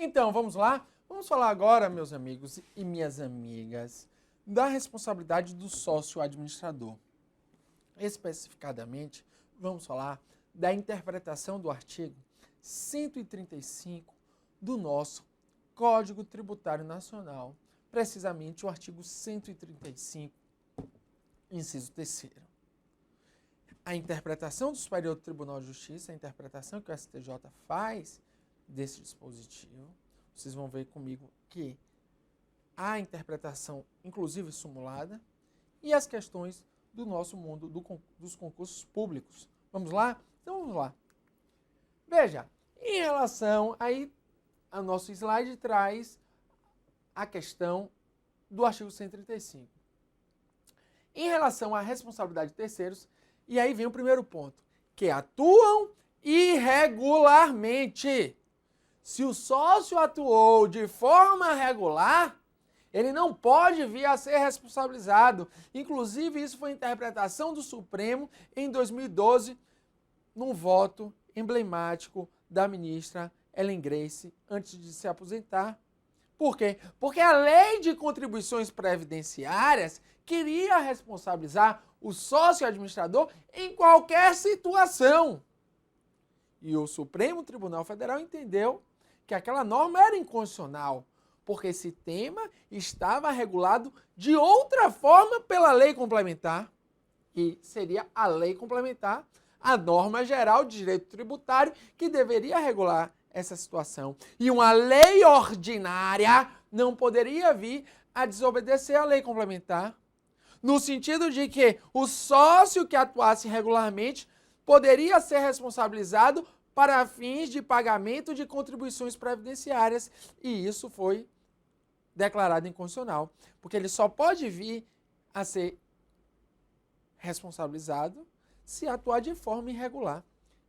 Então, vamos lá? Vamos falar agora, meus amigos e minhas amigas, da responsabilidade do sócio administrador. Especificadamente, vamos falar da interpretação do artigo 135 do nosso Código Tributário Nacional, precisamente o artigo 135, inciso 3º. A interpretação do Superior Tribunal de Justiça, a interpretação que o STJ faz desse dispositivo, vocês vão ver comigo que a interpretação, inclusive simulada, e as questões do nosso mundo dos concursos públicos. Vamos lá? Então vamos lá. Veja, em relação, aí o nosso slide traz a questão do artigo 135. Em relação à responsabilidade de terceiros, e aí vem o primeiro ponto, que atuam irregularmente. Se o sócio atuou de forma regular, ele não pode vir a ser responsabilizado. Inclusive, isso foi a interpretação do Supremo em 2012, num voto emblemático da ministra Ellen Grace, antes de se aposentar. Por quê? Porque a lei de contribuições previdenciárias queria responsabilizar o sócio administrador em qualquer situação. E o Supremo Tribunal Federal entendeu que aquela norma era inconstitucional, porque esse tema estava regulado de outra forma pela lei complementar, e seria a lei complementar, a norma geral de direito tributário, que deveria regular essa situação. E uma lei ordinária não poderia vir a desobedecer a lei complementar, no sentido de que o sócio que atuasse regularmente poderia ser responsabilizado para fins de pagamento de contribuições previdenciárias. E isso foi declarado inconstitucional, porque ele só pode vir a ser responsabilizado se atuar de forma irregular.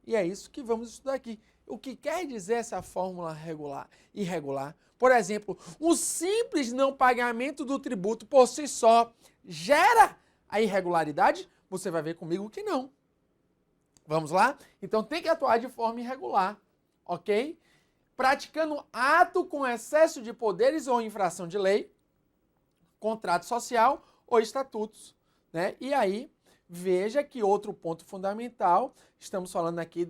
E é isso que vamos estudar aqui. O que quer dizer essa fórmula irregular? Por exemplo, o simples não pagamento do tributo por si só gera a irregularidade? Você vai ver comigo que não. Vamos lá? Então tem que atuar de forma irregular, ok? Praticando ato com excesso de poderes ou infração de lei, contrato social ou estatutos, né? E aí, veja que outro ponto fundamental, estamos falando aqui,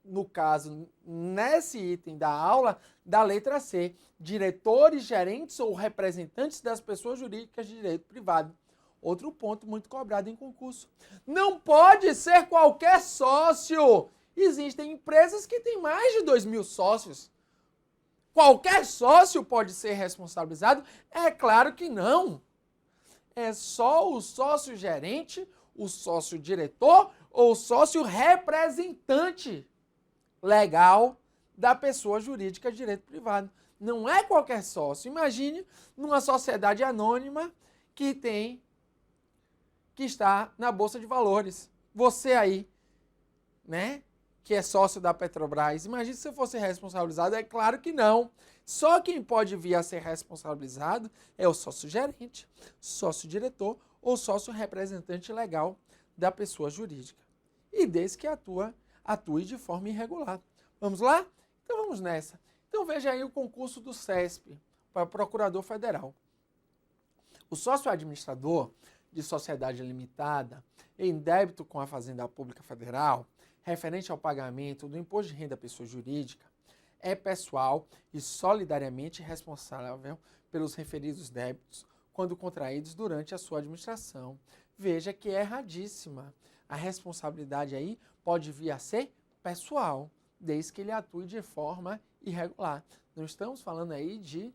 no caso, nesse item da aula, da letra C, diretores, gerentes ou representantes das pessoas jurídicas de direito privado. Outro ponto muito cobrado em concurso. Não pode ser qualquer sócio. Existem empresas que têm mais de 2.000 sócios. Qualquer sócio pode ser responsabilizado? É claro que não. É só o sócio gerente, o sócio diretor ou o sócio representante legal da pessoa jurídica de direito privado. Não é qualquer sócio. Imagine numa sociedade anônima que está na Bolsa de Valores. Você aí, né, que é sócio da Petrobras, imagine se você fosse responsabilizado. É claro que não. Só quem pode vir a ser responsabilizado é o sócio gerente, sócio diretor ou sócio representante legal da pessoa jurídica. E desde que atue de forma irregular. Vamos lá? Então vamos nessa. Então veja aí o concurso do CESP para Procurador Federal. O sócio administrador de sociedade limitada em débito com a Fazenda Pública Federal, referente ao pagamento do imposto de renda à pessoa jurídica, é pessoal e solidariamente responsável pelos referidos débitos quando contraídos durante a sua administração. Veja que é erradíssima. A responsabilidade aí pode vir a ser pessoal, desde que ele atue de forma irregular. Não estamos falando aí de,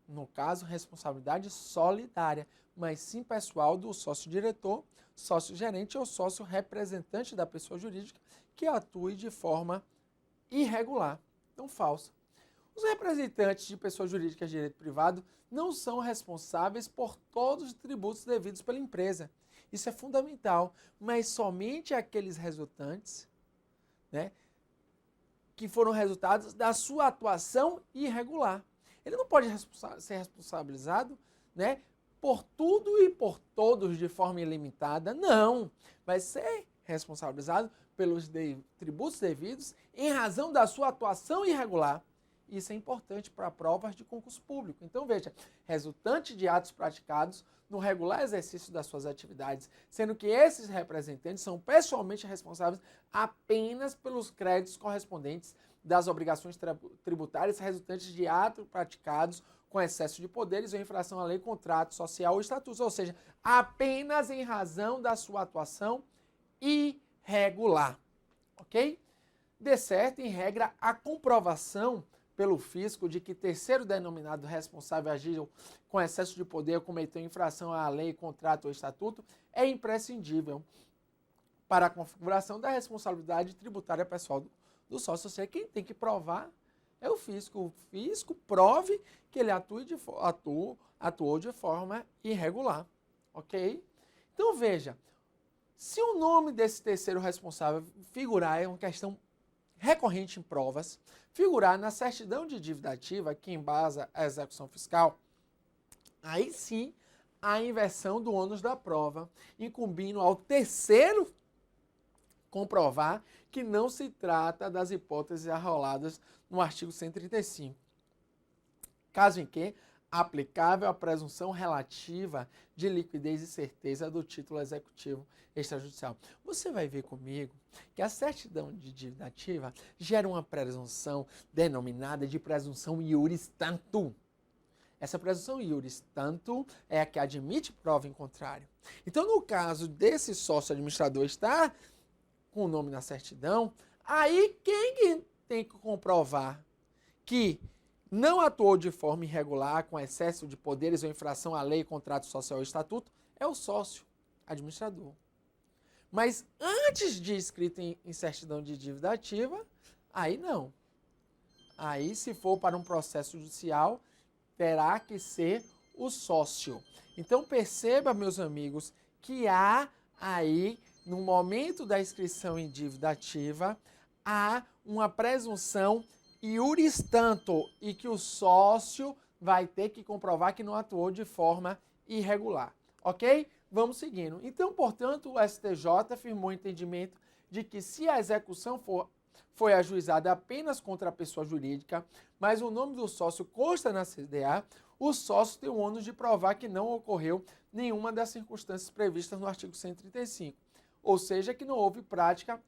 no caso, responsabilidade solidária, mas sim pessoal do sócio-diretor, sócio-gerente ou sócio-representante da pessoa jurídica que atue de forma irregular, não falsa. Os representantes de pessoas jurídicas de direito privado não são responsáveis por todos os tributos devidos pela empresa. Isso é fundamental, mas somente aqueles resultantes, né, que foram resultados da sua atuação irregular. Ele não pode ser responsabilizado, né, por tudo e por todos de forma ilimitada, não. Vai ser responsabilizado pelos tributos devidos em razão da sua atuação irregular. Isso é importante para provas de concurso público. Então, veja, resultante de atos praticados no regular exercício das suas atividades, sendo que esses representantes são pessoalmente responsáveis apenas pelos créditos correspondentes das obrigações tributárias resultantes de atos praticados com excesso de poderes ou infração à lei, contrato social ou estatutos, ou seja, apenas em razão da sua atuação irregular, ok? De certo, em regra, a comprovação pelo fisco de que terceiro denominado responsável agiu com excesso de poder ou cometeu infração à lei, contrato ou estatuto é imprescindível para a configuração da responsabilidade tributária pessoal do sócio. Ou seja, quem tem que provar é o fisco. O fisco prove que ele atuou de forma irregular, ok? Então veja, se o nome desse terceiro responsável figurar, é uma questão recorrente em provas, figurar na certidão de dívida ativa que embasa a execução fiscal, aí sim a inversão do ônus da prova, incumbindo ao terceiro comprovar que não se trata das hipóteses arroladas no artigo 135. Caso em que aplicável a presunção relativa de liquidez e certeza do título executivo extrajudicial. Você vai ver comigo que a certidão de dívida ativa gera uma presunção denominada de presunção iuris tanto. Essa presunção iuris tanto é a que admite prova em contrário. Então, no caso desse sócio administrador estar com o nome na certidão, aí quem tem que comprovar que não atuou de forma irregular, com excesso de poderes ou infração à lei, contrato social ou estatuto, é o sócio administrador. Mas antes de escrito em certidão de dívida ativa, aí não. Aí, se for para um processo judicial, terá que ser o sócio. Então, perceba, meus amigos, que há aí, no momento da inscrição em dívida ativa, há uma presunção iuris tanto e que o sócio vai ter que comprovar que não atuou de forma irregular, ok? Vamos seguindo. Então, portanto, o STJ afirmou o entendimento de que se a execução foi ajuizada apenas contra a pessoa jurídica, mas o nome do sócio consta na CDA, o sócio tem o ônus de provar que não ocorreu nenhuma das circunstâncias previstas no artigo 135, ou seja, que não houve prática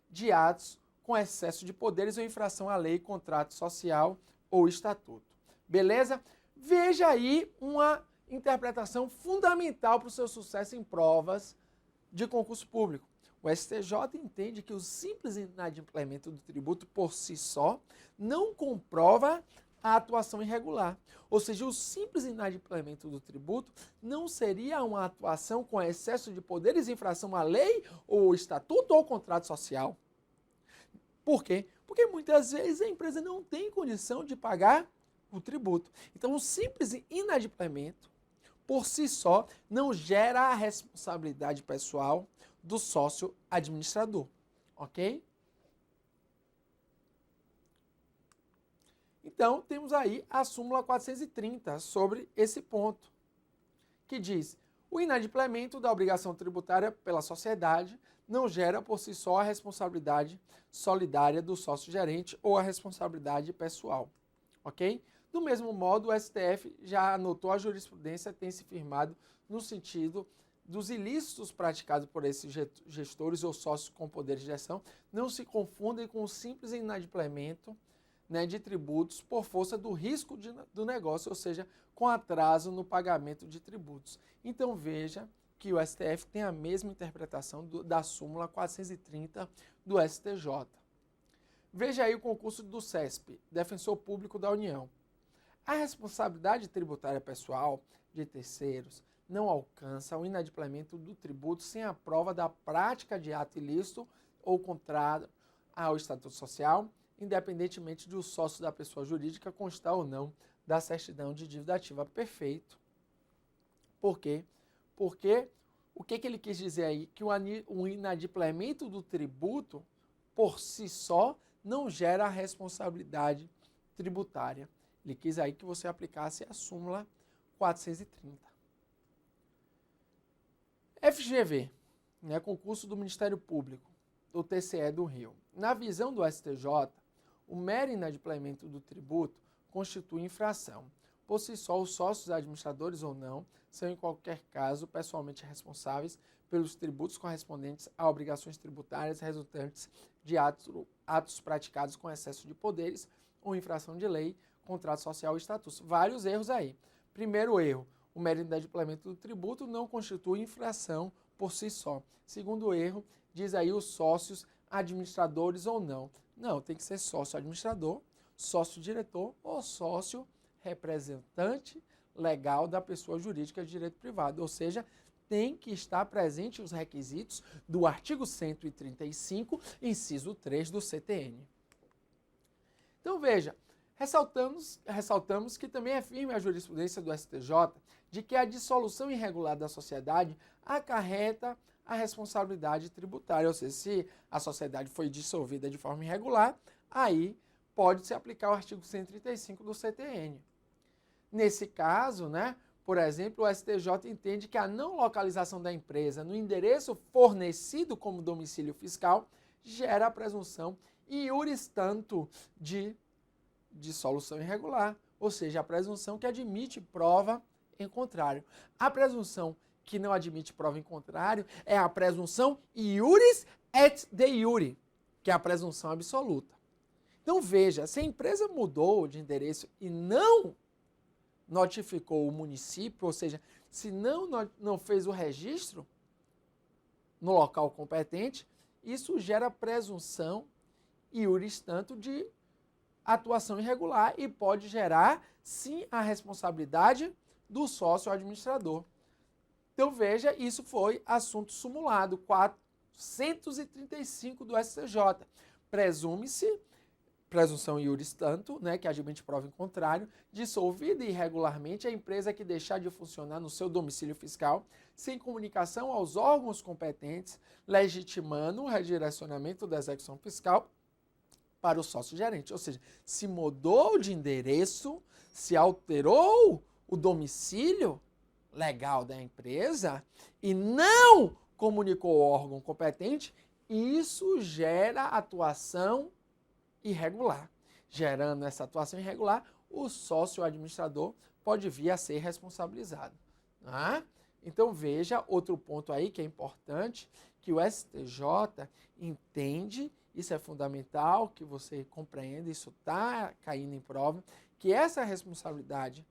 de atos com excesso de poderes ou infração à lei, contrato social ou estatuto. Beleza? Veja aí uma interpretação fundamental para o seu sucesso em provas de concurso público. O STJ entende que o simples inadimplemento do tributo por si só não comprova a atuação irregular. Ou seja, o simples inadimplemento do tributo não seria uma atuação com excesso de poderes, infração à lei, ou estatuto ou contrato social. Por quê? Porque muitas vezes a empresa não tem condição de pagar o tributo. Então, o simples inadimplemento, por si só, não gera a responsabilidade pessoal do sócio administrador, ok? Então, temos aí a súmula 430 sobre esse ponto, que diz: o inadimplemento da obrigação tributária pela sociedade não gera por si só a responsabilidade solidária do sócio gerente ou a responsabilidade pessoal, ok? Do mesmo modo, o STF já anotou a jurisprudência tem se firmado no sentido dos ilícitos praticados por esses gestores ou sócios com poder de gestão não se confundem com o simples inadimplemento, né, de tributos por força do risco do negócio, ou seja, com atraso no pagamento de tributos. Então veja que o STF tem a mesma interpretação da súmula 430 do STJ. Veja aí o concurso do CESP, Defensor Público da União. A responsabilidade tributária pessoal de terceiros não alcança o inadimplemento do tributo sem a prova da prática de ato ilícito ou contrário ao Estatuto Social, independentemente do sócio da pessoa jurídica constar ou não da certidão de dívida ativa. Perfeito. Por quê? Porque o que ele quis dizer aí? Que o inadimplemento do tributo, por si só, não gera a responsabilidade tributária. Ele quis aí que você aplicasse a súmula 430. FGV, né, concurso do Ministério Público, do TCE do Rio. Na visão do STJ, o mero inadimplemento do tributo constitui infração. Por si só, os sócios administradores ou não são, em qualquer caso, pessoalmente responsáveis pelos tributos correspondentes a obrigações tributárias resultantes de atos praticados com excesso de poderes ou infração de lei, contrato social e estatuto. Vários erros aí. Primeiro erro, o mero inadimplemento do tributo não constitui infração por si só. Segundo erro, diz aí os sócios administradores ou não. Não, tem que ser sócio administrador, sócio diretor ou sócio representante legal da pessoa jurídica de direito privado, ou seja, tem que estar presente os requisitos do artigo 135, inciso 3 do CTN. Então veja, ressaltamos que também é firme a jurisprudência do STJ de que a dissolução irregular da sociedade acarreta a responsabilidade tributária, ou seja, se a sociedade foi dissolvida de forma irregular, aí pode-se aplicar o artigo 135 do CTN. Nesse caso, por exemplo, o STJ entende que a não localização da empresa no endereço fornecido como domicílio fiscal gera a presunção iuris tanto de dissolução irregular, ou seja, a presunção que admite prova em contrário. A presunção que não admite prova em contrário é a presunção iuris et de iure, que é a presunção absoluta. Então veja, se a empresa mudou de endereço e não notificou o município, ou seja, se não fez o registro no local competente, isso gera presunção iuris tanto de atuação irregular e pode gerar, sim, a responsabilidade do sócio administrador. Então veja, isso foi assunto sumulado 435 do STJ. Presume-se presunção iuris tanto, que admite prova em contrário, dissolvida irregularmente a empresa que deixar de funcionar no seu domicílio fiscal, sem comunicação aos órgãos competentes, legitimando o redirecionamento da execução fiscal para o sócio gerente. Ou seja, se mudou de endereço, se alterou o domicílio legal da empresa e não comunicou ao órgão competente, isso gera atuação irregular. Gerando essa atuação irregular, o sócio administrador pode vir a ser responsabilizado. Então veja outro ponto aí que é importante, que o STJ entende, isso é fundamental, que você compreenda, isso está caindo em prova, que essa responsabilidade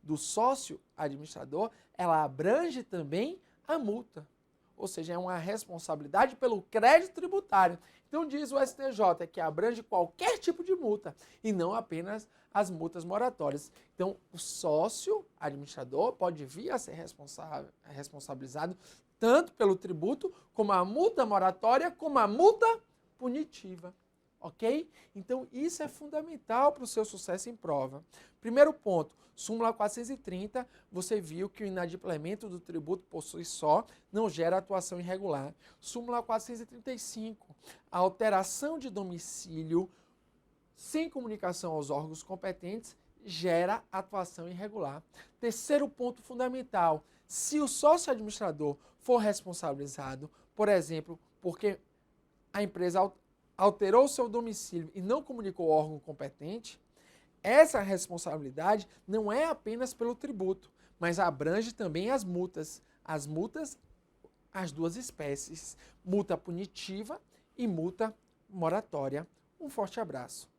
do sócio administrador, ela abrange também a multa. Ou seja, é uma responsabilidade pelo crédito tributário. Então diz o STJ que abrange qualquer tipo de multa e não apenas as multas moratórias. Então o sócio administrador pode vir a ser responsabilizado tanto pelo tributo, como a multa moratória, como a multa punitiva. Ok? Então isso é fundamental para o seu sucesso em prova. Primeiro ponto, súmula 430, você viu que o inadimplemento do tributo por si só não gera atuação irregular. Súmula 435, a alteração de domicílio sem comunicação aos órgãos competentes gera atuação irregular. Terceiro ponto fundamental, se o sócio administrador for responsabilizado, por exemplo, porque a empresa alterou seu domicílio e não comunicou ao órgão competente, essa responsabilidade não é apenas pelo tributo, mas abrange também as multas. As multas, as duas espécies, multa punitiva e multa moratória. Um forte abraço.